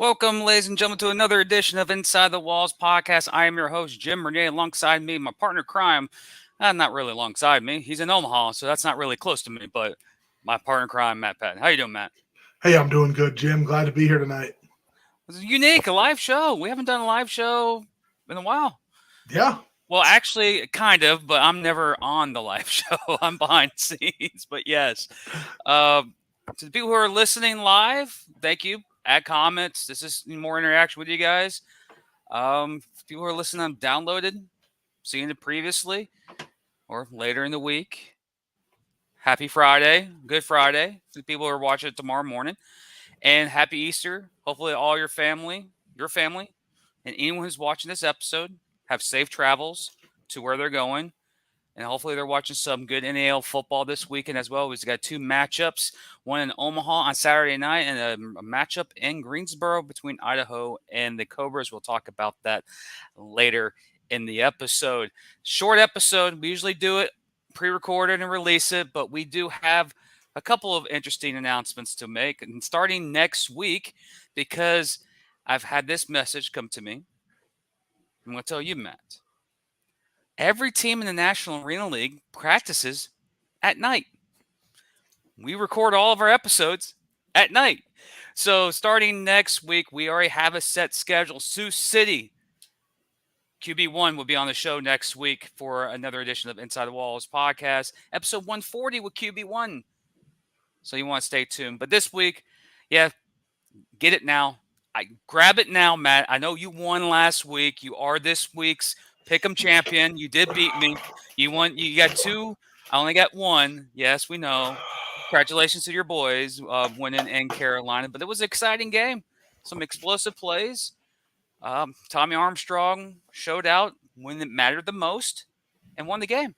Welcome, ladies and gentlemen, to another edition of Inside the Walls podcast. I am your host, Jim Renee. Alongside me, my partner crime. Not really alongside me. He's in Omaha, so that's not really close to me. But my partner crime, Matt Patton. How you doing, Matt? Hey, I'm doing good, Jim. Glad to be here tonight. It's unique, a live show. We haven't done a live show in a while. Yeah. Well, actually, kind of, but I'm never on the live show. I'm behind the scenes. But yes, uh, to the people who are listening live, thank you. Add comments. This is more interaction with you guys. People who are listening on downloaded, seeing it previously or later in the week. Happy Friday, Good Friday to the people who are watching it tomorrow morning, and happy Easter. Hopefully, all your family, and anyone who's watching this episode have safe travels to where they're going. And hopefully they're watching some good NAL football this weekend as well. We've got two matchups, one in Omaha on Saturday night and a matchup in Greensboro between Idaho and the Cobras. We'll talk about that later in the episode. Short episode. We usually do it pre-recorded and release it, but we do have a couple of interesting announcements to make. And starting next week, because I've had this message come to me, I'm going to tell you, Matt. Every team in the National Arena League practices at night. We record all of our episodes at night. So starting next week, we already have a set schedule. Sioux City QB1 will be on the show next week for another edition of Inside the Walls podcast, episode 140 with QB1. So you want to stay tuned. But this week, yeah, get it now. Grab it now, Matt. I know you won last week. You are this week's Pick'em champion. You did beat me. You won. You got two. I only got one. Yes, we know. Congratulations to your boys winning in Carolina. But it was an exciting game. Some explosive plays. Tommy Armstrong showed out when it mattered the most and won the game.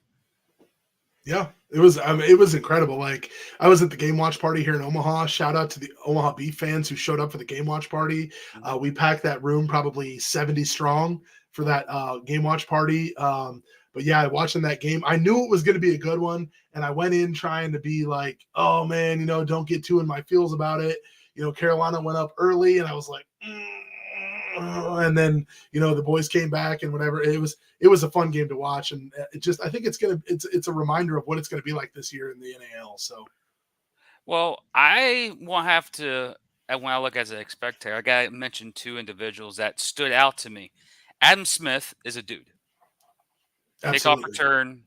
Yeah, it was. It was incredible. Like, I was at the game watch party here in Omaha. Shout out to the Omaha Beef fans who showed up for the game watch party. We packed that room probably 70 strong for that game watch party. But yeah, watching that game, I knew it was going to be a good one, and I went in trying to be like, "Oh man, don't get too in my feels about it." Carolina went up early, and I was like, and then the boys came back and whatever. It was a fun game to watch, and I think it's a reminder of what it's gonna be like this year in the NAL. So, well, I will have to. When I look as a spectator, I got to mention two individuals that stood out to me. Adam Smith is a dude. Kickoff absolutely. return,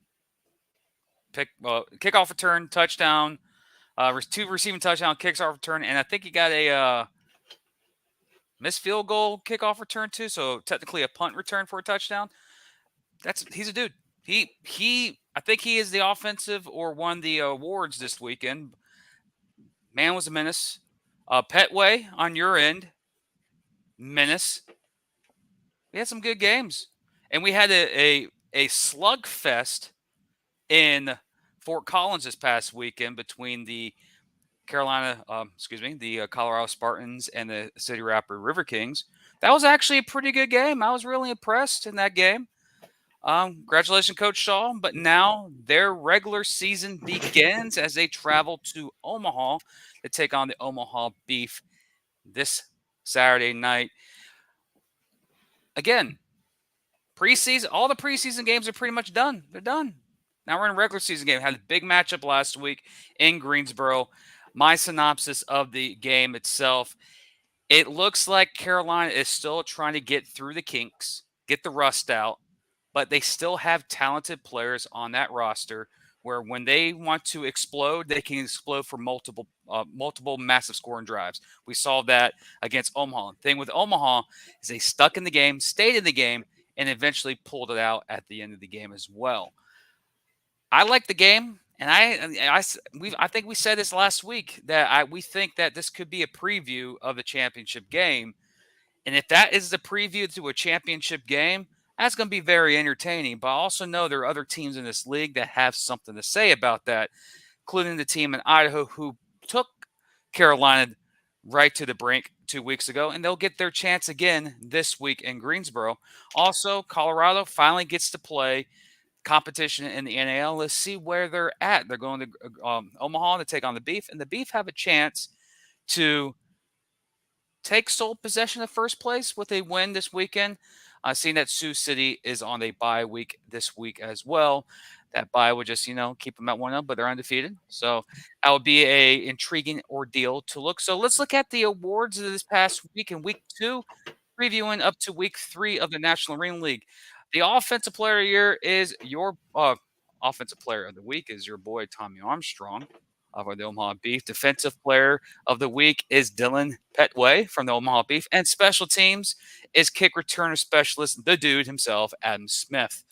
kickoff return, touchdown, two receiving touchdown, kickoff return, and I think he got a missed field goal kickoff return too. So technically a punt return for a touchdown. He's a dude. I think he is the offensive or won the awards this weekend. Man was a menace. Petway on your end, menace. We had some good games, and we had a slugfest in Fort Collins this past weekend between the Colorado Spartans and the City Rapid River Kings. That was actually a pretty good game. I was really impressed in that game. Congratulations, Coach Shaw. But now their regular season begins as they travel to Omaha to take on the Omaha Beef this Saturday night. Again, preseason, all the preseason games are pretty much done. They're done. Now we're in a regular season game. Had a big matchup last week in Greensboro. My synopsis of the game itself. It looks like Carolina is still trying to get through the kinks, get the rust out, but they still have talented players on that roster where when they want to explode, they can explode for multiple massive scoring drives. We saw that against Omaha. The thing with Omaha is they stuck in the game, stayed in the game, and eventually pulled it out at the end of the game as well. I like the game. And I think we said this last week that we think that this could be a preview of the championship game. And if that is the preview to a championship game, that's going to be very entertaining. But I also know there are other teams in this league that have something to say about that, including the team in Idaho who took Carolina right to the brink 2 weeks ago, and they'll get their chance again this week in Greensboro. Also, Colorado finally gets to play competition in the NAL. Let's see where they're at. They're going to Omaha to take on the Beef, and the Beef have a chance to take sole possession of first place with a win this weekend. Seeing that Sioux City is on a bye week this week as well. That bye would just, keep them at 1-0, but they're undefeated. So that would be a intriguing ordeal to look. So let's look at the awards of this past week in week 2, previewing up to week 3 of the National Arena League. The offensive player of the year is your offensive player of the week is your boy Tommy Armstrong of the Omaha Beef. Defensive player of the week is Dylan Petway from the Omaha Beef. And special teams is kick returner specialist, the dude himself, Adam Smith.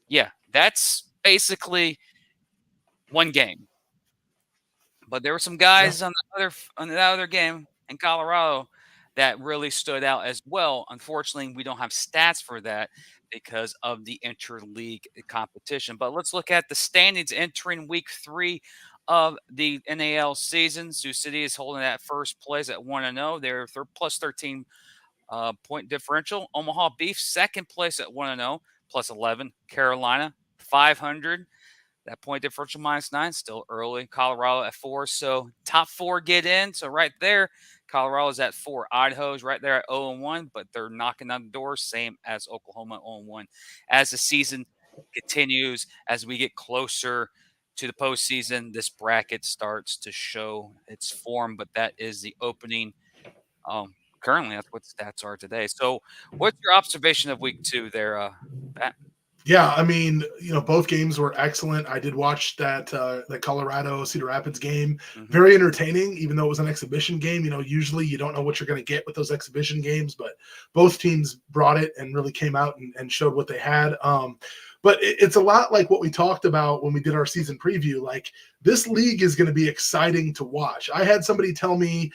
Yeah, that's basically one game. But there were some guys on the other game in Colorado that really stood out as well. Unfortunately, we don't have stats for that because of the interleague competition. But let's look at the standings entering week 3 of the NAL season. Sioux City is holding that first place at 1-0. They're plus 13 point differential. Omaha Beef second place at 1-0 plus 11. Carolina 500. That point differential -9, still early. Colorado at 4. So top 4 get in. So right there, Colorado's at 4. Idaho's right there at 0-1, but they're knocking on the door, same as Oklahoma 0-1. As the season continues, as we get closer to the postseason, this bracket starts to show its form, but that is the opening. Currently, that's what the stats are today. So what's your observation of week 2 there, Pat? Yeah, I mean, both games were excellent. I did watch that the Colorado Cedar Rapids game. Mm-hmm. Very entertaining, even though it was an exhibition game. Usually you don't know what you're going to get with those exhibition games, but both teams brought it and really came out and showed what they had. But it's a lot like what we talked about when we did our season preview. Like, this league is going to be exciting to watch. I had somebody tell me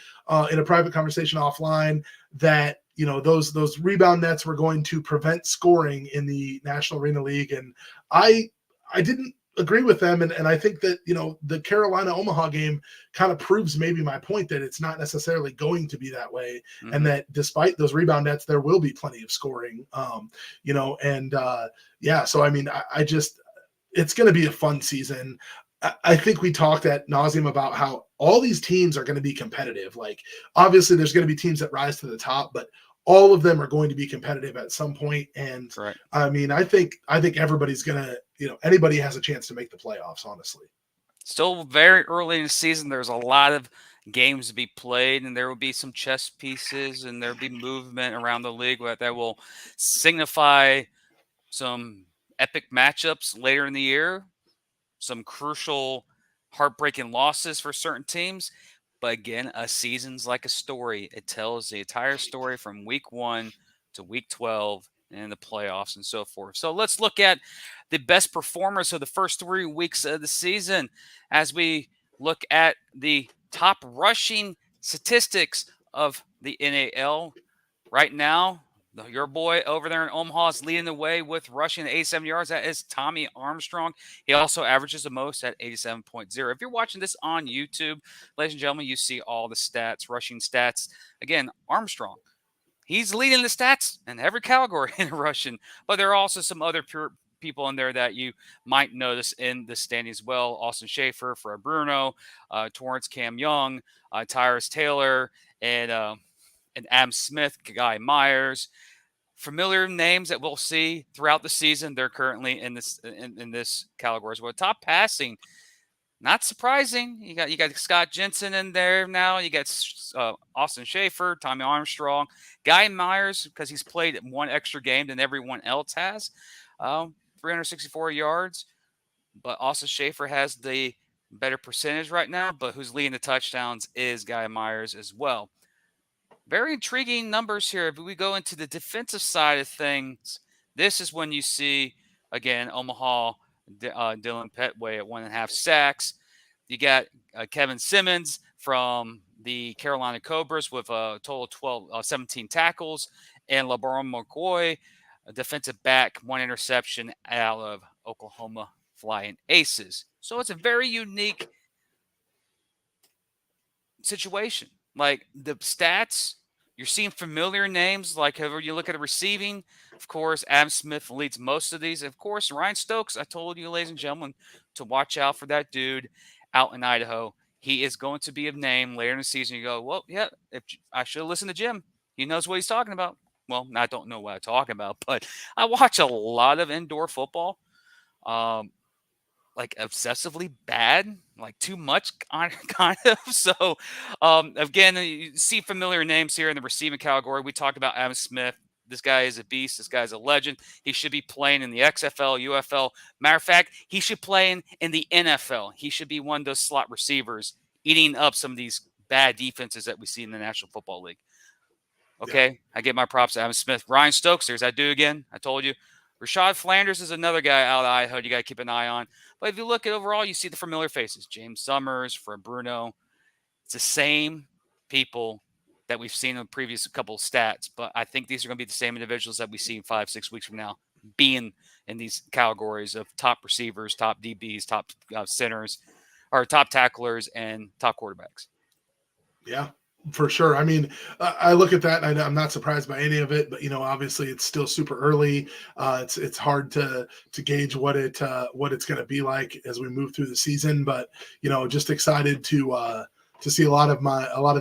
in a private conversation offline that those rebound nets were going to prevent scoring in the National Arena League, and I didn't agree with them, and I think that the Carolina Omaha game kind of proves maybe my point that it's not necessarily going to be that way, Mm-hmm. and that despite those rebound nets, there will be plenty of scoring. So I mean, I just, it's going to be a fun season. I think we talked ad nauseum about how all these teams are going to be competitive. Like, obviously there's going to be teams that rise to the top, but all of them are going to be competitive at some point. And right. I mean, I think everybody's going to, anybody has a chance to make the playoffs, honestly. Still very early in the season. There's a lot of games to be played, and there will be some chess pieces, and there will be movement around the league that will signify some epic matchups later in the year, some crucial, heartbreaking losses for certain teams. But again, a season's like a story. It tells the entire story from week 1 to week 12 and the playoffs and so forth. So let's look at the best performers of the first 3 weeks of the season as we look at the top rushing statistics of the NAL right now. Your boy over there in Omaha is leading the way with rushing at 87 yards. That is Tommy Armstrong. He also averages the most at 87.0. If you're watching this on YouTube, ladies and gentlemen, you see all the stats, rushing stats. Again, Armstrong, he's leading the stats in every category in rushing. But there are also some other people in there that you might notice in the standing as well. Austin Schaefer, Fred Bruno, Torrance Cam Young, Tyrus Taylor, and Adam Smith, Guy Myers. Familiar names that we'll see throughout the season. They're currently in this category as well. Top passing, not surprising. You got Scott Jensen in there now. You got Austin Schaefer, Tommy Armstrong, Guy Myers, because he's played one extra game than everyone else has. 364 yards, but Austin Schaefer has the better percentage right now. But who's leading the touchdowns is Guy Myers as well. Very intriguing numbers here. If we go into the defensive side of things, this is when you see, again, Omaha, Dylan Petway at 1.5 sacks. You got Kevin Simmons from the Carolina Cobras with a total of 17 tackles. And LeBron McCoy, a defensive back, 1 interception out of Oklahoma Flying Aces. So it's a very unique situation. Like, the stats, you're seeing familiar names. Like, however you look at the receiving, of course, Adam Smith leads most of these. Of course, Ryan Stokes, I told you, ladies and gentlemen, to watch out for that dude out in Idaho. he is going to be a name later in the season. You go, well, yeah, if I should have listened to Jim. He knows what he's talking about. Well, I don't know what I'm talking about, but I watch a lot of indoor football. Like obsessively bad, like too much kind of. So, again, you see familiar names here in the receiving category. We talked about Adam Smith. This guy is a beast. This guy's a legend. He should be playing in the XFL, UFL. Matter of fact, he should play in the NFL. He should be one of those slot receivers eating up some of these bad defenses that we see in the National Football League. Okay, yeah. I give my props to Adam Smith. Ryan Stokes, there's that dude again. I told you. Rashad Flanders is another guy out of Idaho you got to keep an eye on. But if you look at overall, you see the familiar faces. James Summers, Fred Bruno. It's the same people that we've seen in the previous couple of stats. But I think these are going to be the same individuals that we see in 5-6 weeks from now being in these categories of top receivers, top DBs, top centers, or top tacklers, and top quarterbacks. Yeah. For sure. I mean, I look at that and I'm not surprised by any of it, but obviously it's still super early. It's hard to gauge what it's going to be like as we move through the season. But just excited to see a lot of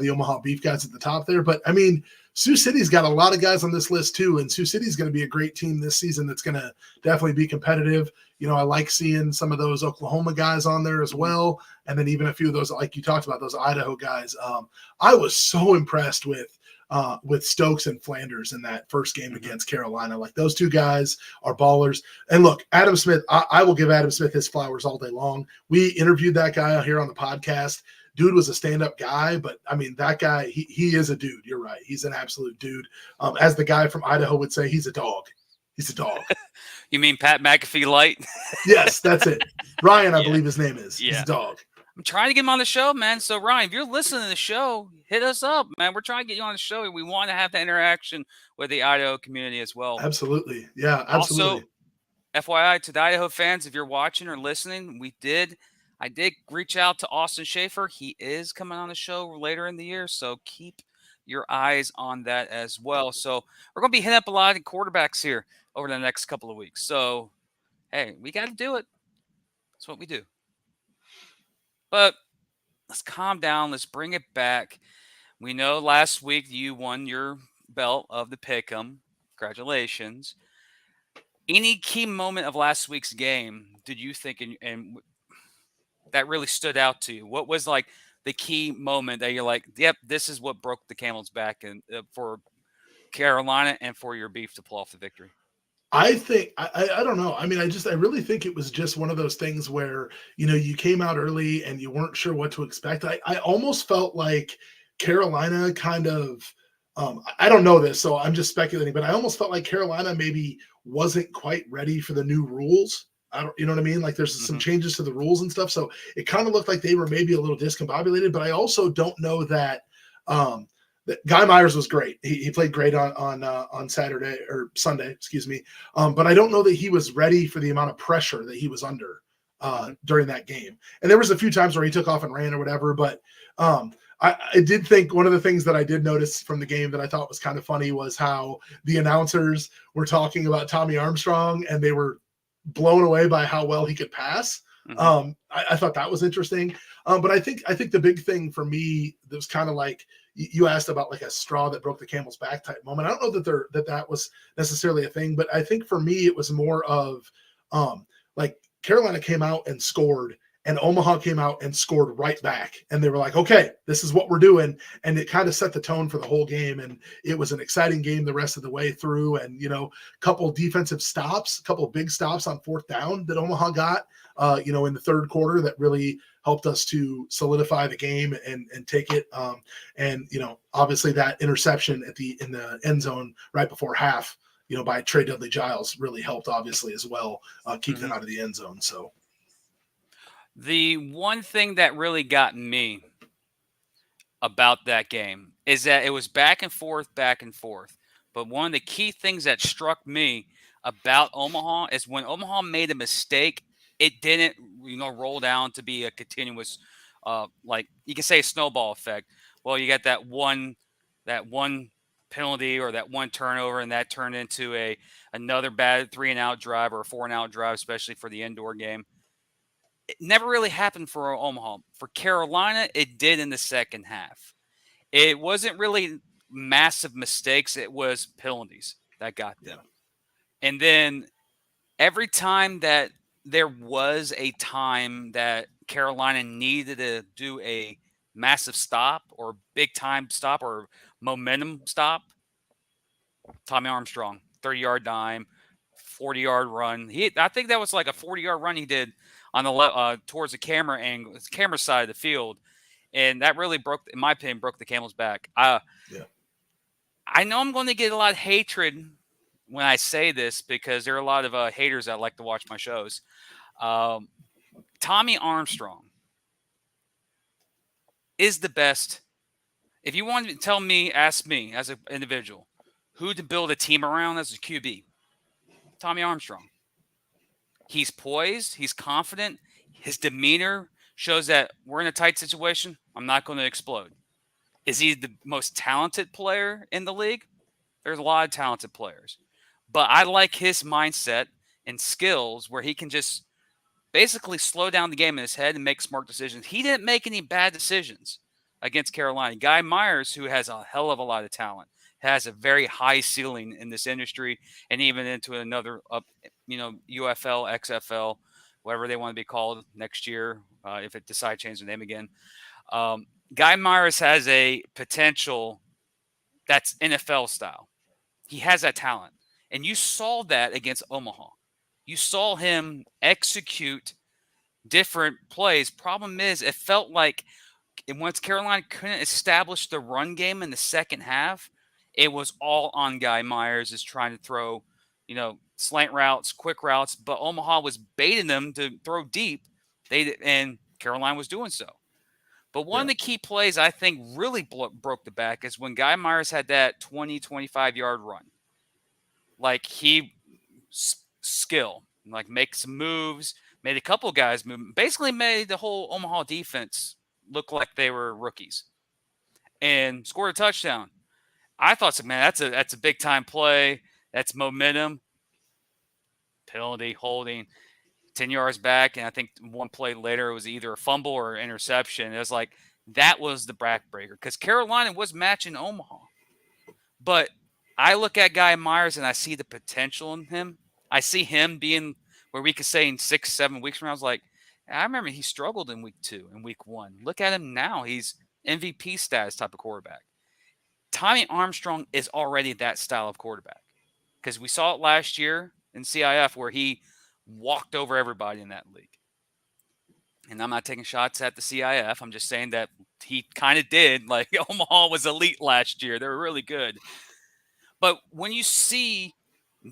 the Omaha Beef guys at the top there. But I mean, Sioux City's got a lot of guys on this list too, and Sioux City's going to be a great team this season. That's going to definitely be competitive. I like seeing some of those Oklahoma guys on there as well. And then even a few of those, like you talked about, those Idaho guys. I was so impressed with Stokes and Flanders in that first game against Carolina. Like those two guys are ballers. And look, Adam Smith, I will give Adam Smith his flowers all day long. We interviewed that guy out here on the podcast. Dude was a stand-up guy, but I mean, that guy, he is a dude. You're right. He's an absolute dude. As the guy from Idaho would say, he's a dog. He's a dog. You mean Pat McAfee light? Yes, that's it. Ryan, I believe his name is. He's a dog. I'm trying to get him on the show, man. So, Ryan, if you're listening to the show, hit us up, man. We're trying to get you on the show. We want to have that interaction with the Idaho community as well. Absolutely. Yeah, absolutely. Also, FYI to the Idaho fans, if you're watching or listening, I did reach out to Austin Schaefer. He is coming on the show later in the year, so keep your eyes on that as well. So we're going to be hitting up a lot of quarterbacks here over the next couple of weeks. So, hey, we got to do it. That's what we do. But let's calm down. Let's bring it back. We know last week you won your belt of the Pick'em. Congratulations. Any key moment of last week's game did you think and that really stood out to you? What was like the key moment that you're like, yep, this is what broke the camel's back and for Carolina and for your Beef to pull off the victory? I think I don't know. I mean, I really think it was just one of those things where you came out early and you weren't sure what to expect. I almost felt like Carolina kind of I don't know this, so I'm just speculating, but I almost felt like Carolina maybe wasn't quite ready for the new rules. You know what I mean? Like there's some changes to the rules and stuff, so it kind of looked like they were maybe a little discombobulated. But I also don't know that. Guy Myers was great. He played great on Saturday or Sunday, excuse me. But I don't know that he was ready for the amount of pressure that he was under during that game. And there was a few times where he took off and ran or whatever. But I did think one of the things that I did notice from the game that I thought was kind of funny was how the announcers were talking about Tommy Armstrong and they were blown away by how well he could pass. I thought that was interesting. But I think the big thing for me that was kind of like you asked about like a straw that broke the camel's back type moment. I don't know that was necessarily a thing, but I think for me it was more of like Carolina came out and scored and Omaha came out and scored right back. And they were like, okay, this is what we're doing. And it kind of set the tone for the whole game. And it was an exciting game the rest of the way through. And, a couple defensive stops, a couple big stops on fourth down that Omaha got, in the third quarter that really helped us to solidify the game and take it. And obviously that interception in the end zone right before half, by Trey Dudley Giles really helped obviously as well, keep them out of the end zone. So. The one thing that really got me about that game is that it was back and forth. But one of the key things that struck me about Omaha is when Omaha made a mistake, it didn't, roll down to be a continuous, like you can say a snowball effect. Well, you got that one penalty or that one turnover, and that turned into another bad 3-and-out drive or a 4-and-out drive, especially for the indoor game. It never really happened for Omaha. For Carolina, it did in the second half. It wasn't really massive mistakes. It was penalties that got them. And then every time that there was a time that Carolina needed to do a massive stop or big time stop or momentum stop, Tommy Armstrong, 30-yard dime, 40-yard run. I think that was like a 40-yard run he did on the towards the camera angle, the camera side of the field, and that really broke, in my opinion, broke the camel's back. I know I'm going to get a lot of hatred when I say this because there are a lot of haters that like to watch my shows. Tommy Armstrong is the best. If you want to tell me, ask me as an individual who to build a team around as a QB. Tommy Armstrong. He's poised. He's confident. His demeanor shows that we're in a tight situation. I'm not going to explode. Is he the most talented player in the league? There's a lot of talented players. But I like his mindset and skills where he can just basically slow down the game in his head and make smart decisions. He didn't make any bad decisions against Carolina. Guy Myers, who has a hell of a lot of talent, has a very high ceiling in this industry and even into another, UFL, XFL, whatever they want to be called next year, if it decides to change the name again. Guy Myers has a potential that's NFL style. He has that talent. And you saw that against Omaha. You saw him execute different plays. Problem is, it felt like once Carolina couldn't establish the run game in the second half, it was all on Guy Myers is trying to throw, slant routes, quick routes. But Omaha was baiting them to throw deep. And Carolina was doing so. But one of the key plays I think really broke the back is when Guy Myers had that 20, 25-yard run. Like skill, like make some moves, made a couple guys move, basically made the whole Omaha defense look like they were rookies and scored a touchdown. I thought, man, that's a big time play. That's momentum. Penalty, holding, 10 yards back. And I think one play later, it was either a fumble or interception. It was like, that was the backbreaker because Carolina was matching Omaha. But I look at Guy Myers and I see the potential in him. I see him being where we could say in 6-7 weeks from now, I was like, I remember he struggled in week 2 and week 1. Look at him now. He's MVP status type of quarterback. Tommy Armstrong is already that style of quarterback because we saw it last year in CIF where he walked over everybody in that league. And I'm not taking shots at the CIF. I'm just saying that he kind of did. Like Omaha was elite last year. They were really good. But when you see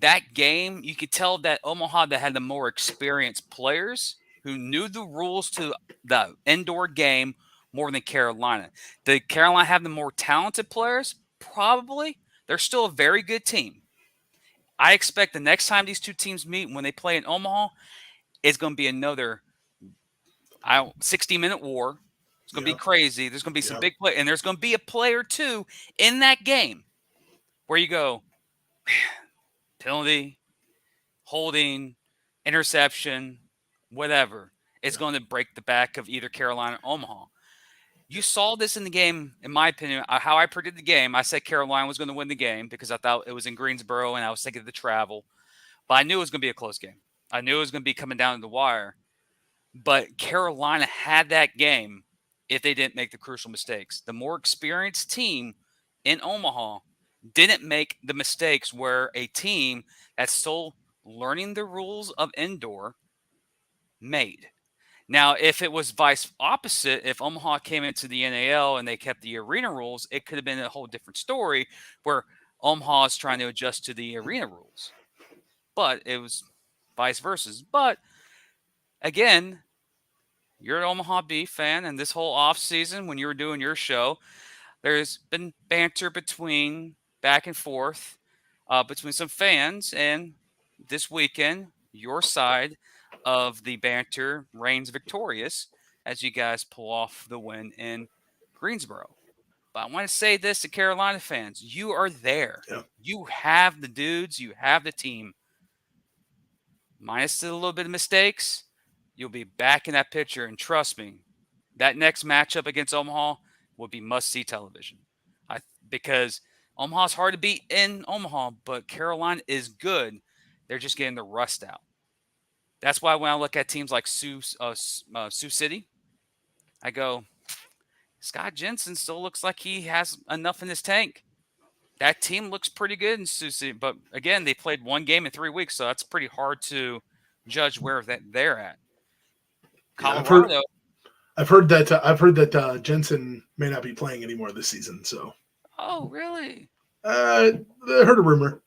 that game, you could tell that Omaha that had the more experienced players who knew the rules to the indoor game more than Carolina. Did Carolina have the more talented players? Probably. They're still a very good team. I expect the next time these two teams meet, when they play in Omaha, it's going to be another 60-minute war. It's going to be crazy. There's going to be some big play, and there's going to be a play or two in that game where you go, penalty, holding, interception, whatever. It's going to break the back of either Carolina or Omaha. You saw this in the game, in my opinion, how I predicted the game. I said Carolina was going to win the game because I thought it was in Greensboro and I was thinking of the travel. But I knew it was going to be a close game. I knew it was going to be coming down to the wire. But Carolina had that game if they didn't make the crucial mistakes. The more experienced team in Omaha didn't make the mistakes where a team that's still learning the rules of indoor made. Now, if it was vice opposite, if Omaha came into the NAL and they kept the arena rules, it could have been a whole different story where Omaha is trying to adjust to the arena rules. But it was vice versa. But again, you're an Omaha Beef fan, and this whole offseason when you were doing your show, there's been banter back and forth between some fans, and this weekend, your side of the banter reigns victorious as you guys pull off the win in Greensboro. But I want to say this to Carolina fans. You are there. Yeah. You have the dudes. You have the team. Minus a little bit of mistakes. you'll be back in that picture. And trust me, that next matchup against Omaha will be must-see television. Because Omaha's hard to beat in Omaha, but Carolina is good. They're just getting the rust out. That's why when I look at teams like Sioux City, I go, Scott Jensen still looks like he has enough in his tank. That team looks pretty good in Sioux City. But again, they played one game in 3 weeks, so that's pretty hard to judge where they're at. Colorado. I've heard that Jensen may not be playing anymore this season. So. Oh, really? I heard a rumor.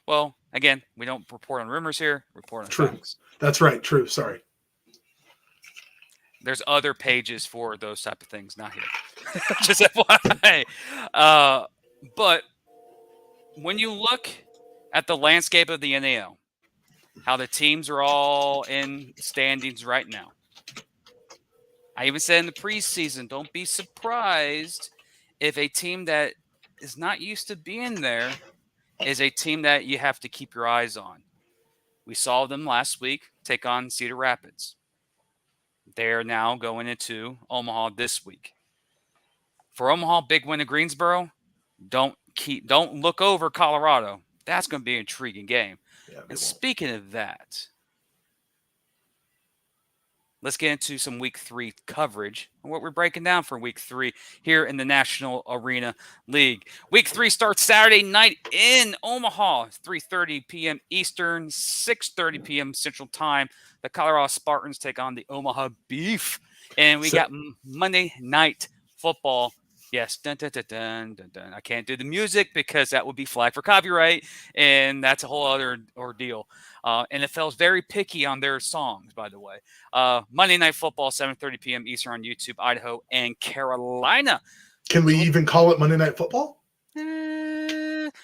Well, again, we don't report on rumors here. Report on facts. That's right. True. Sorry. There's other pages for those type of things, not here. Just FYI. But when you look at the landscape of the NAL, how the teams are all in standings right now, I even said in the preseason, don't be surprised if a team that is not used to being there is a team that you have to keep your eyes on. We saw them last week take on Cedar Rapids. They're now going into Omaha this week. For Omaha, big win in Greensboro. Don't look over Colorado. That's going to be an intriguing game. Yeah, and speaking of that, let's get into some Week 3 coverage and what we're breaking down for Week 3 here in the National Arena League. Week 3 starts Saturday night in Omaha, 3:30 p.m. Eastern, 6:30 p.m. Central Time. The Colorado Spartans take on the Omaha Beef. And we got Monday Night Football. Yes, dun, dun, dun, dun, dun, dun. I can't do the music because that would be flagged for copyright, and that's a whole other ordeal. NFL is very picky on their songs, by the way. Monday Night Football, 7:30 p.m. Eastern on YouTube, Idaho, and Carolina. Can we even call it Monday Night Football?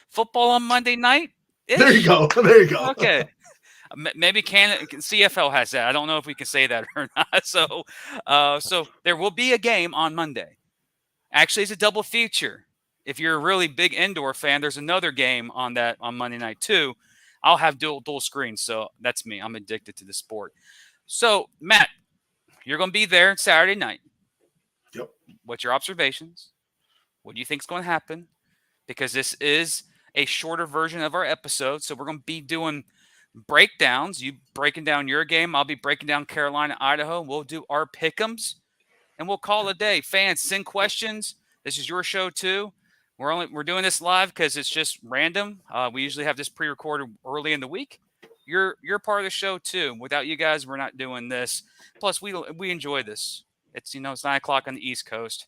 Football on Monday night? There you go. There you go. Okay. Maybe CFL has that. I don't know if we can say that or not. So there will be a game on Monday. Actually, it's a double feature. If you're a really big indoor fan, there's another game on Monday night too. I'll have dual screens, so that's me. I'm addicted to the sport. So, Matt, you're going to be there Saturday night. Yep. What's your observations? What do you think is going to happen? Because this is a shorter version of our episode, so we're going to be doing breakdowns. You breaking down your game. I'll be breaking down Carolina, Idaho. We'll do our pick'ems. And we'll call it a day. Fans, send questions. This is your show too. We're doing this live because it's just random. We usually have this pre-recorded early in the week. You're part of the show too. Without you guys, we're not doing this. Plus, we enjoy this. It's 9:00 on the East Coast,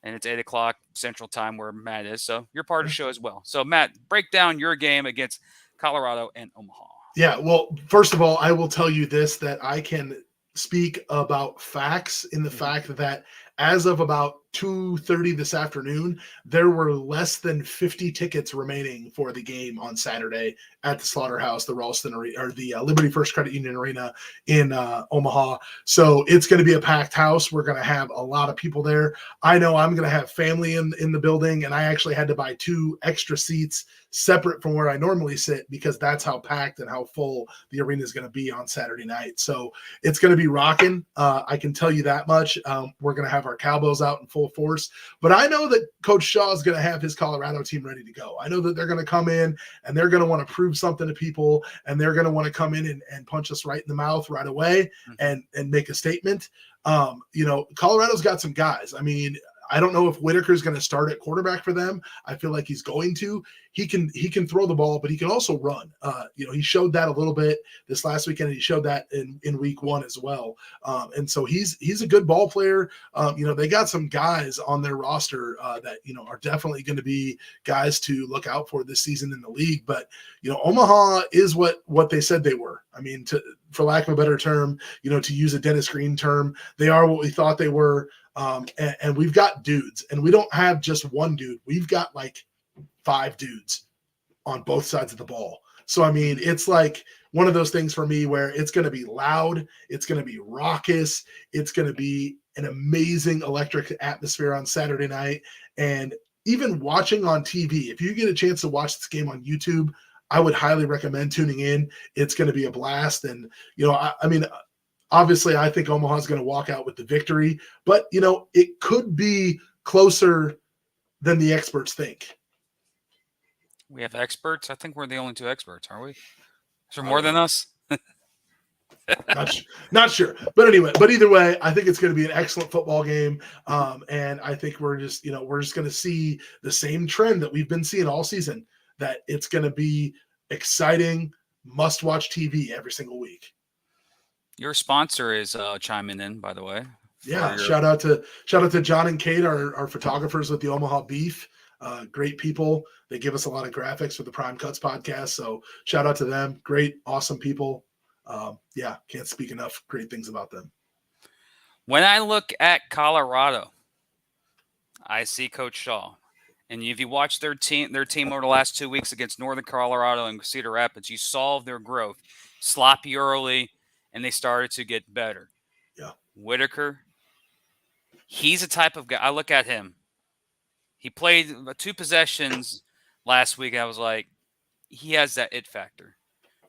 and it's 8:00 Central Time where Matt is. So you're part of the show as well. So Matt, break down your game against Colorado and Omaha. Yeah. Well, first of all, I will tell you this, that I can speak about facts in the fact that as of about 2:30 this afternoon, there were less than 50 tickets remaining for the game on Saturday at the Slaughterhouse, the Ralston Arena, or the Liberty First Credit Union Arena in Omaha. So it's going to be a packed house. We're going to have a lot of people there. I know I'm going to have family in the building, and I actually had to buy 2 extra seats separate from where I normally sit because that's how packed and how full the arena is going to be on Saturday night. So it's going to be rocking. I can tell you that much. We're going to have our cowbells out in full force, but I know that Coach Shaw is going to have his Colorado team ready to go. I know that they're going to come in and they're going to want to prove something to people, and they're going to want to come in and punch us right in the mouth right away and make a statement. Colorado's got some guys. I mean, I don't know if Whitaker's going to start at quarterback for them. I feel like he's going to. He can throw the ball, but he can also run. He showed that a little bit this last weekend, and he showed that in week 1 as well. And so he's a good ball player. They got some guys on their roster that are definitely going to be guys to look out for this season in the league. But Omaha is what they said they were. I mean, for lack of a better term, to use a Dennis Green term, they are what we thought they were. And we've got dudes, and we don't have just one dude. We've got like 5 dudes on both sides of the ball. So, I mean, it's like one of those things for me where it's going to be loud. It's going to be raucous. It's going to be an amazing electric atmosphere on Saturday night. And even watching on TV, if you get a chance to watch this game on YouTube, I would highly recommend tuning in. It's going to be a blast. And, Obviously, I think Omaha's going to walk out with the victory, but it could be closer than the experts think. We have experts. I think we're the only two experts, aren't we? Is there more than us? Not sure, but anyway, but either way, I think it's going to be an excellent football game, and I think we're just going to see the same trend that we've been seeing all season. That it's going to be exciting, must-watch TV every single week. Your sponsor is chiming in, by the way. Yeah, shout out to John and Kate, our photographers with the Omaha Beef. Great people. They give us a lot of graphics for the Prime Cuts podcast. So shout out to them. Great, awesome people. Can't speak enough great things about them. When I look at Colorado, I see Coach Shaw. And if you watch their team over the last 2 weeks against Northern Colorado and Cedar Rapids, you saw their growth. Sloppy early, and they started to get better. Yeah. Whitaker, he's a type of guy. I look at him. He played 2 possessions last week. I was like, he has that it factor.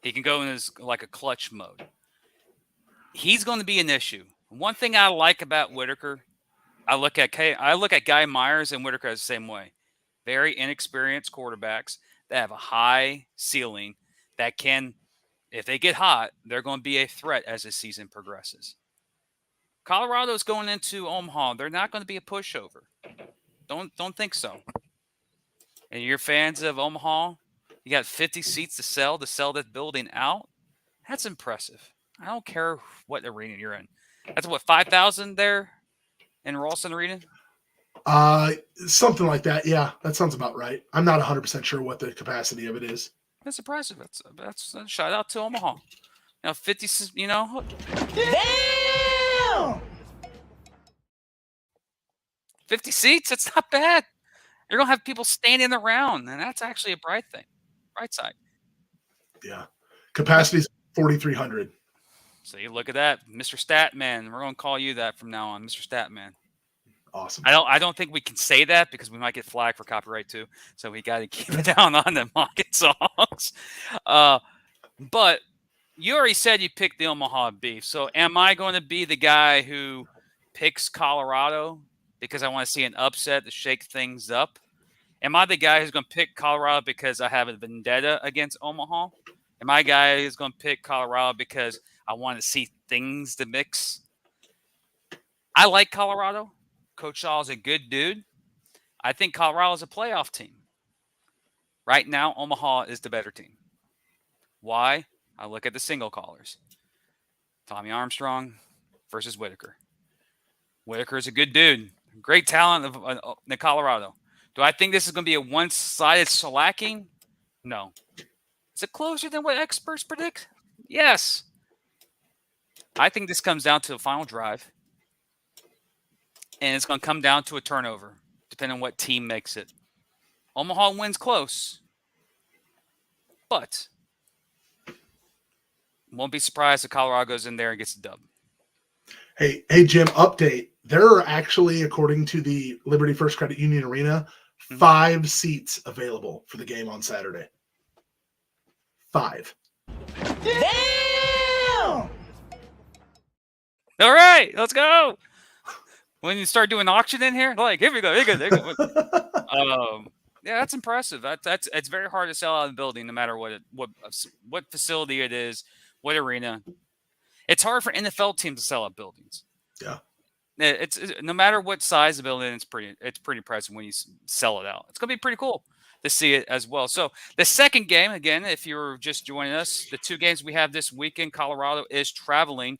He can go in his like a clutch mode. He's going to be an issue. One thing I like about Whitaker, I look at Guy Myers and Whitaker the same way. Very inexperienced quarterbacks that have a high ceiling that can, if they get hot, they're going to be a threat as the season progresses. Colorado's going into Omaha. They're not going to be a pushover. Don't think so. And you're fans of Omaha, you got 50 seats to sell that building out. That's impressive. I don't care what arena you're in. That's what, 5,000 there in Ralston Arena? Something like that. Yeah, that sounds about right. I'm not 100% sure what the capacity of it is. That's impressive. That's a shout out to Omaha. 50, Damn! 50 seats, that's not bad. You're going to have people standing around, and that's actually a bright side. Yeah. Capacity is 4,300. So you look at that, Mr. Statman. We're going to call you that from now on, Mr. Statman. Awesome. I don't think we can say that because we might get flagged for copyright too. So we got to keep it down on the market songs. But you already said you picked the Omaha Beef. So am I going to be the guy who picks Colorado because I want to see an upset to shake things up? Am I the guy who's going to pick Colorado because I have a vendetta against Omaha? Am I a guy who's going to pick Colorado because I want to see things to mix? I like Colorado. Coach Shaw is a good dude. I think Colorado is a playoff team. Right now, Omaha is the better team. Why? I look at the single callers. Tommy Armstrong versus Whitaker. Whitaker is a good dude. Great talent in Colorado. Do I think this is going to be a one-sided shellacking? No. Is it closer than what experts predict? Yes. I think this comes down to the final drive. And it's going to come down to a turnover, depending on what team makes it. Omaha wins close. But won't be surprised if Colorado goes in there and gets a dub. Hey, Jim, update. There are actually, according to the Liberty First Credit Union Arena, 5 seats available for the game on Saturday. 5. Damn! All right, let's go. When you start doing auction in here, like, here we go. Yeah, that's impressive. That's it's very hard to sell out of the building, no matter what facility it is, what arena. It's hard for NFL teams to sell out buildings. Yeah, it's no matter what size of building, it's pretty impressive when you sell it out. It's gonna be pretty cool to see it as well. So the second game, again, if you're just joining us, the 2 games we have this weekend, Colorado is traveling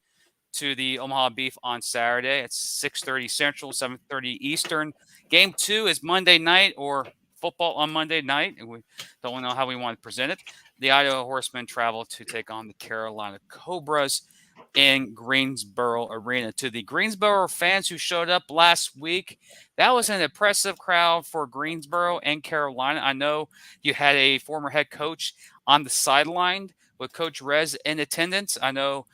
to the Omaha Beef on Saturday. It's 6:30 Central, 7:30 Eastern. Game 2 is Monday night, or football on Monday night. And we don't know how we want to present it. The Idaho Horsemen travel to take on the Carolina Cobras in Greensboro Arena. To the Greensboro fans who showed up last week, that was an impressive crowd for Greensboro and Carolina. I know you had a former head coach on the sideline with Coach Rez in attendance. I know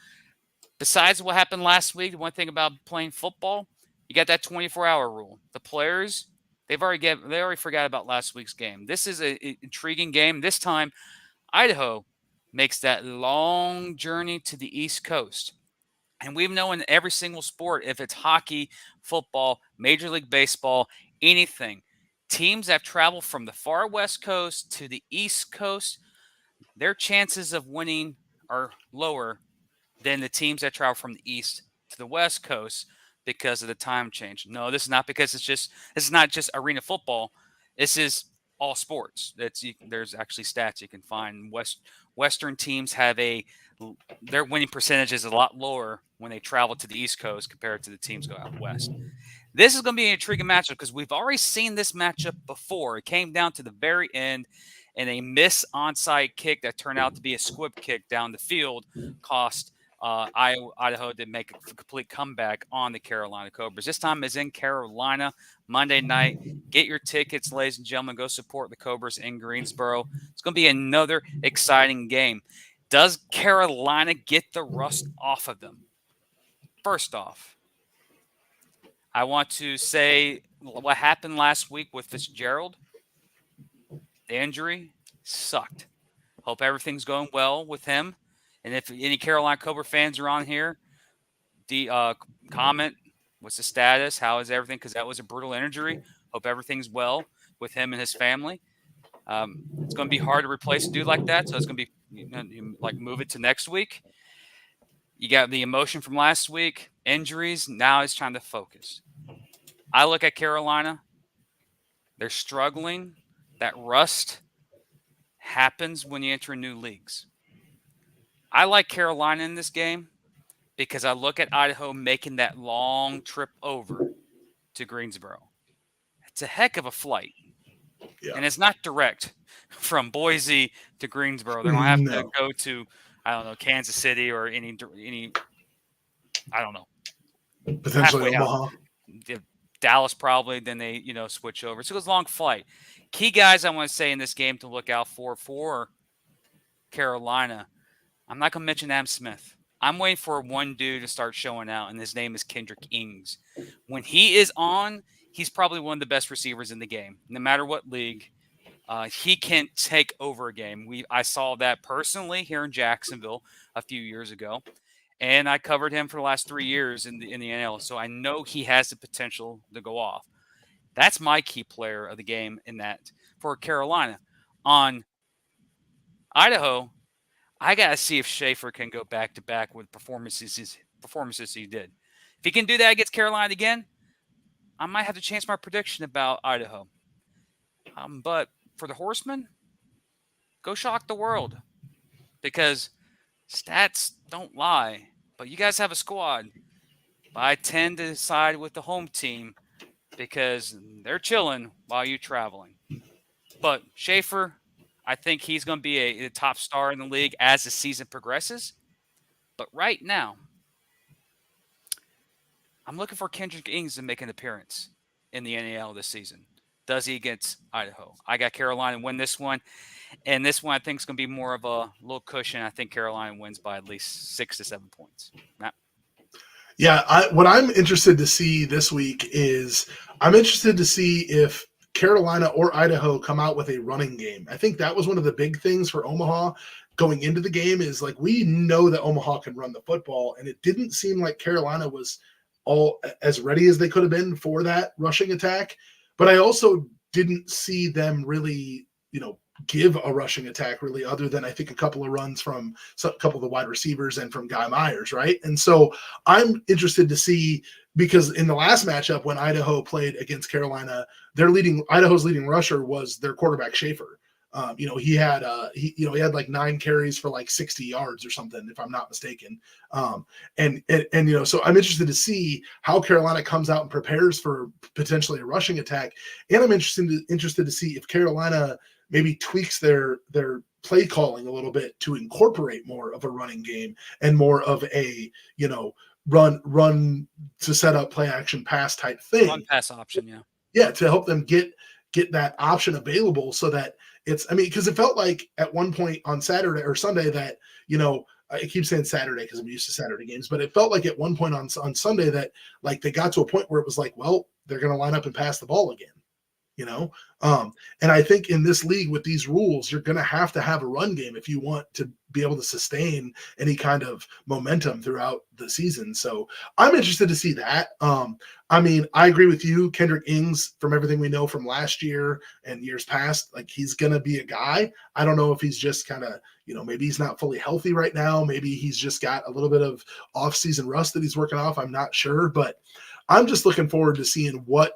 besides what happened last week, the one thing about playing football, you got that 24-hour rule. The players, they already forgot about last week's game. This is an intriguing game. This time, Idaho makes that long journey to the East Coast. And we've known in every single sport, if it's hockey, football, Major League Baseball, anything, teams that travel from the far West Coast to the East Coast, their chances of winning are lower than the teams that travel from the East to the West Coast because of the time change. No, this is not because this is not just arena football. This is all sports. There's actually stats you can find. Western teams have their winning percentage is a lot lower when they travel to the East Coast compared to the teams go out west. This is going to be an intriguing matchup because we've already seen this matchup before. It came down to the very end, and a miss onside kick that turned out to be a squib kick down the field cost Idaho to make a complete comeback on the Carolina Cobras. This time is in Carolina, Monday night. Get your tickets, ladies and gentlemen. Go support the Cobras in Greensboro. It's going to be another exciting game. Does Carolina get the rust off of them? First off, I want to say what happened last week with Fitzgerald. The injury sucked. Hope everything's going well with him. And if any Carolina Cobra fans are on here, comment, what's the status? How is everything? Because that was a brutal injury. Hope everything's well with him and his family. It's going to be hard to replace a dude like that, so it's going to be like move it to next week. You got the emotion from last week, injuries. Now it's time to focus. I look at Carolina. They're struggling. That rust happens when you enter new leagues. I like Carolina in this game because I look at Idaho making that long trip over to Greensboro. It's a heck of a flight. Yeah. And it's not direct from Boise to Greensboro. They're going to have to go to, I don't know, Kansas City or any I don't know. Potentially Omaha. Dallas probably, then they, switch over. So it was a long flight. Key guys I want to say in this game to look out for Carolina. I'm not going to mention Adam Smith. I'm waiting for one dude to start showing out, and his name is Kendrick Ings. When he is on, he's probably one of the best receivers in the game, no matter what league. He can take over a game. I saw that personally here in Jacksonville a few years ago, and I covered him for the last 3 years in the NL, so I know he has the potential to go off. That's my key player of the game in that for Carolina. On Idaho, I got to see if Schaefer can go back-to-back with performances he did. If he can do that against Carolina again, I might have to change my prediction about Idaho. But for the Horsemen, go shock the world because stats don't lie. But you guys have a squad. But I tend to side with the home team because they're chilling while you're traveling. But Schaefer, I think he's going to be a top star in the league as the season progresses. But right now, I'm looking for Kendrick Ings to make an appearance in the NAL this season. Does he against Idaho? I got Carolina win this one. And this one I think is going to be more of a little cushion. I think Carolina wins by at least 6 to 7 points. Matt? Yeah, what I'm interested to see this week is I'm interested to see if Carolina or Idaho come out with a running game. I think that was one of the big things for Omaha going into the game is like we know that Omaha can run the football, and it didn't seem like Carolina was all as ready as they could have been for that rushing attack. But I also didn't see them really, give a rushing attack really other than I think a couple of runs from a couple of the wide receivers and from Guy Myers, right? And so I'm interested to see because in the last matchup when Idaho played against Carolina, Idaho's leading rusher was their quarterback Schaefer. He had like 9 carries for like 60 yards or something, if I'm not mistaken. So I'm interested to see how Carolina comes out and prepares for potentially a rushing attack. And I'm interested to see if Carolina maybe tweaks their play calling a little bit to incorporate more of a running game and more of a, run to set up play action pass type thing. Run pass option, yeah. Yeah, to help them get that option available so that because it felt like at one point on Saturday or Sunday that, I keep saying Saturday because I'm used to Saturday games, but it felt like at one point on Sunday that like they got to a point where it was like, well, they're going to line up and pass the ball again. you know. And I think in this league with these rules, you're going to have a run game if you want to be able to sustain any kind of momentum throughout the season. So I'm interested to see that. I mean, I agree with you, Kendrick Ings, from everything we know from last year and years past, like he's going to be a guy. I don't know if he's just kind of, maybe he's not fully healthy right now. Maybe he's just got a little bit of off-season rust that he's working off. I'm not sure, but I'm just looking forward to seeing what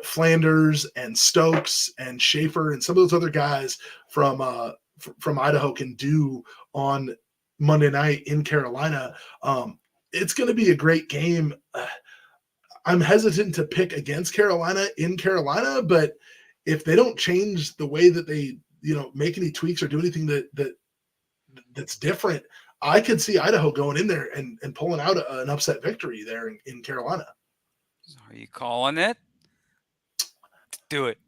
Flanders and Stokes and Schaefer and some of those other guys from Idaho can do on Monday night in Carolina. It's going to be a great game. I'm hesitant to pick against Carolina in Carolina, but if they don't change the way that they, make any tweaks or do anything that's different, I could see Idaho going in there and pulling out an upset victory there in Carolina. Are you calling it? Do it.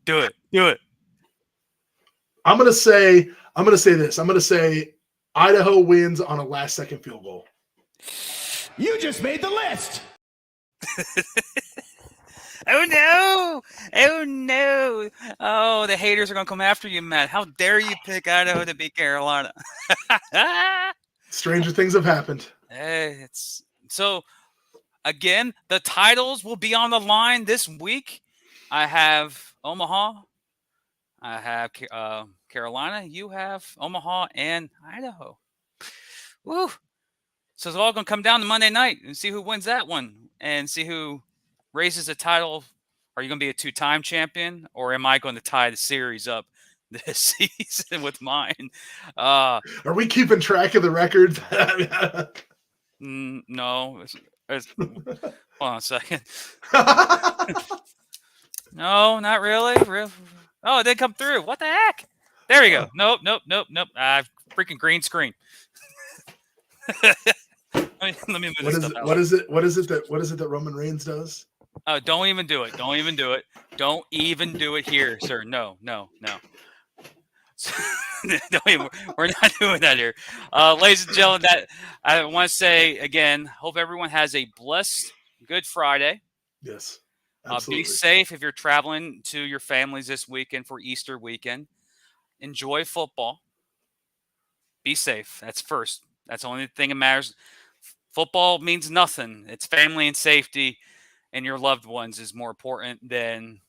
I'm gonna say this. I'm gonna say Idaho wins on a last-second field goal. You just made the list. Oh no! Oh, the haters are gonna come after you, Matt. How dare you pick Idaho to beat Carolina? Stranger things have happened. It's so. Again, the titles will be on the line this week. I have Omaha. I have Carolina. You have Omaha and Idaho. Woo! So it's all going to come down to Monday night and see who wins that one and see who raises the title. Are you going to be a two-time champion, or am I going to tie the series up this season with mine? Are we keeping track of the records? No. Hold on a second. No, not really. Oh, it did come through. What the heck? There we go. Nope. Freaking green screen. let me move this stuff out. What is it that Roman Reigns does? Oh, don't even do it. Don't even do it here, sir. No. We're not doing that here. Ladies and gentlemen, that I want to say again, hope everyone has a blessed Good Friday. Yes. Be safe if you're traveling to your families this weekend for Easter weekend. Enjoy football. Be safe. That's first. That's the only thing that matters. Football means nothing. It's family and safety and your loved ones is more important than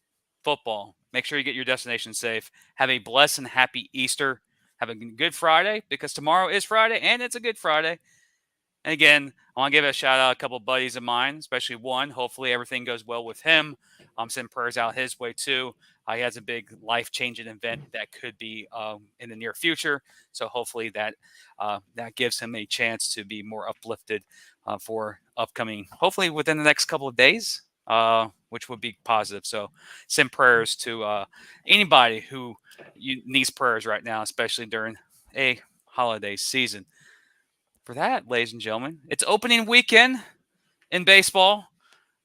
football. Make sure you get your destination safe. Have a blessed and happy Easter. Have a good Friday, because tomorrow is Friday and it's a Good Friday. And again, I want to give a shout out to a couple of buddies of mine, especially one. Hopefully everything goes well with him. I'm sending prayers out his way too. He has a big life-changing event that could be in the near future. So hopefully that gives him a chance to be more uplifted for upcoming, hopefully within the next couple of days, which would be positive. So send prayers to anybody who needs prayers right now, especially during a holiday season. For that, ladies and gentlemen, it's opening weekend in baseball.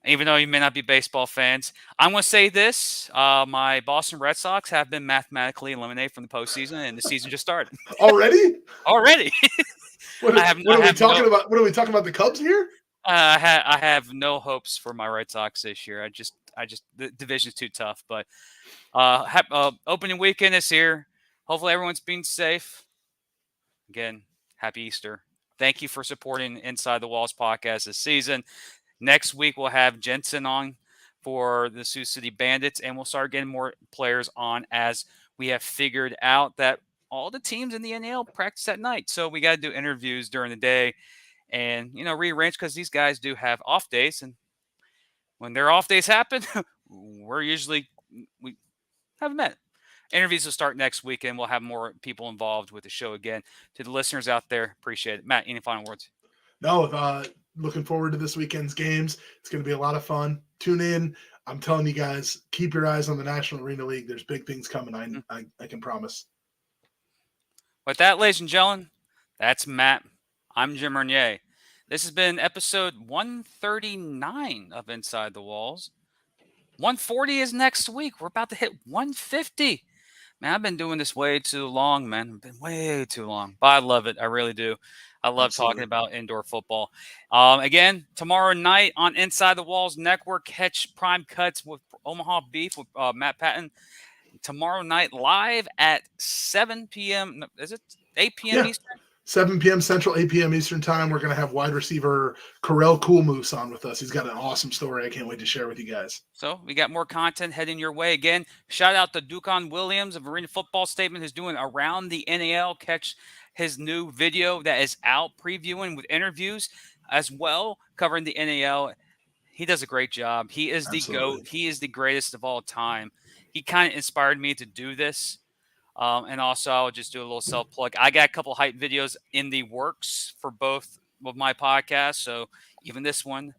Even though you may not be baseball fans, I'm going to say this. My Boston Red Sox have been mathematically eliminated from the postseason, and the season just started. Already? What are we talking about? What are we talking about? The Cubs here? I have no hopes for my Red Sox this year. I just the division's too tough. But opening weekend is here. Hopefully everyone's being safe. Again, happy Easter. Thank you for supporting Inside the Walls podcast this season. Next week, we'll have Jensen on for the Sioux City Bandits, and we'll start getting more players on as we have figured out that all the teams in the NL practice at night. So we got to do interviews during the day and, rearrange, because these guys do have off days. And when their off days happen, we haven't met. Interviews will start next week, and we'll have more people involved with the show again. To the listeners out there, appreciate it. Matt, any final words? No, looking forward to this weekend's games. It's going to be a lot of fun. Tune in. I'm telling you guys, keep your eyes on the National Arena League. There's big things coming. I can promise. With that, ladies and gentlemen, that's Matt. I'm Jim Renier. This has been episode 139 of Inside the Walls. 140 is next week. We're about to hit 150. Man, I've been doing this way too long, man. I've been way too long, but I love it. I really do. I love talking Absolutely. about indoor football. Again, tomorrow night on Inside the Walls Network, catch Prime Cuts with Omaha Beef with Matt Patton. Tomorrow night, live at 7 p.m. No, is it 8 p.m. Yeah. Eastern? 7 p.m. Central, 8 p.m. Eastern time. We're going to have wide receiver Corell Coolmoose on with us. He's got an awesome story. I can't wait to share with you guys. So we got more content heading your way. Again, shout out to Ducon Williams of Arena Football Statement, who's doing Around the NAL. Catch his new video that is out, previewing with interviews as well, covering the NAL. He does a great job. He is the Absolutely. GOAT. He is the greatest of all time. He kind of inspired me to do this. And also, I'll just do a little self plug. I got a couple hype videos in the works for both of my podcasts. So even this one.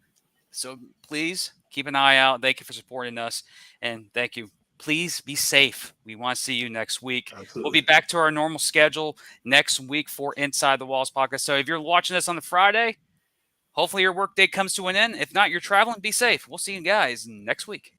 So please keep an eye out. Thank you for supporting us. And thank you. Please be safe. We want to see you next week. Absolutely. We'll be back to our normal schedule next week for Inside the Walls podcast. So if you're watching this on the Friday, hopefully your workday comes to an end. If not, you're traveling. Be safe. We'll see you guys next week.